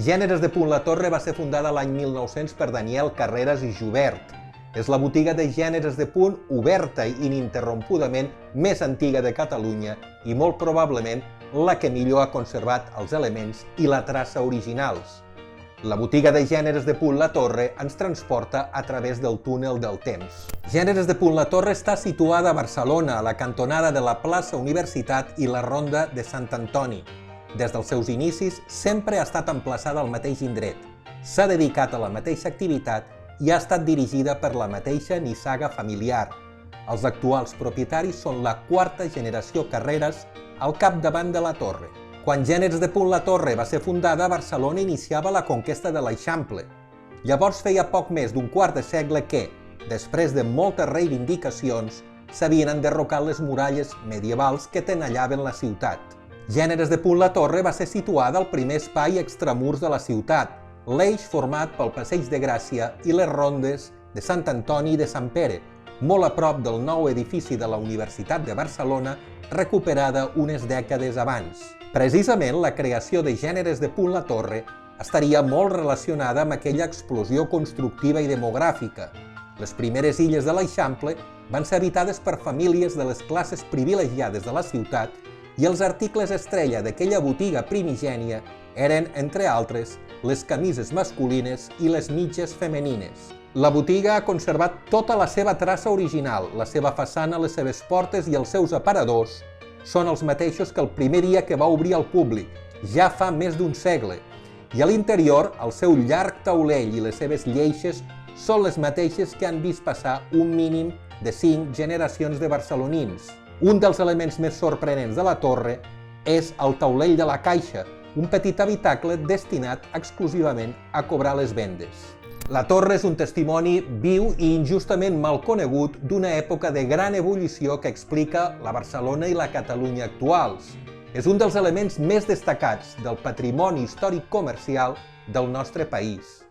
Gèneres de Punt-la-Torre va ser fundada l'any 1900 per Daniel Carreras i Jubert. És la botiga de gèneres de punt oberta i ininterrompudament més antiga de Catalunya i molt probablement la que millor ha conservat els elements i la traça originals. La botiga de gèneres de Punt-la-Torre ens transporta a través del túnel del temps. Gèneres de Punt-la-Torre està situada a Barcelona, a la cantonada de la plaça Universitat i la ronda de Sant Antoni. Des dels seus inicis sempre ha estat emplaçada al mateix indret. S'ha dedicat a la mateixa activitat i ha estat dirigida per la mateixa nissaga familiar. Els actuals propietaris són la quarta generació Carreras al capdavant de la torre. Quan Gèneres de Punt-la-Torre va ser fundada, Barcelona iniciava la conquesta de l'Eixample. Llavors feia poc més d'un quart de segle que, després de moltes reivindicacions, s'havien enderrocat les muralles medievals que tenallaven la ciutat. Gèneres de Punt-la-Torre va ser situada al primer espai extramurs de la ciutat, l'eix format pel Passeig de Gràcia i les rondes de Sant Antoni i de Sant Pere, molt a prop del nou edifici de la Universitat de Barcelona, recuperada unes dècades abans. Precisament la creació de Gèneres de Punt-la-Torre estaria molt relacionada amb aquella explosió constructiva i demogràfica. Les primeres illes de l'Eixample van ser habitades per famílies de les classes privilegiades de la ciutat i els articles estrella d'aquella botiga primigènia eren, entre altres, les camises masculines i les mitges femenines. La botiga ha conservat tota la seva traça original, la seva façana, les seves portes i els seus aparadors són els mateixos que el primer dia que va obrir al públic, ja fa més d'un segle. I a l'interior, el seu llarg taulell i les seves lleixes són les mateixes que han vist passar un mínim de 5 generacions de barcelonins. Un dels elements més sorprenents de la torre és el taulell de la caixa, un petit habitacle destinat exclusivament a cobrar les vendes. La torre és un testimoni viu i injustament mal conegut d'una època de gran ebullició que explica la Barcelona i la Catalunya actuals. És un dels elements més destacats del patrimoni històric comercial del nostre país.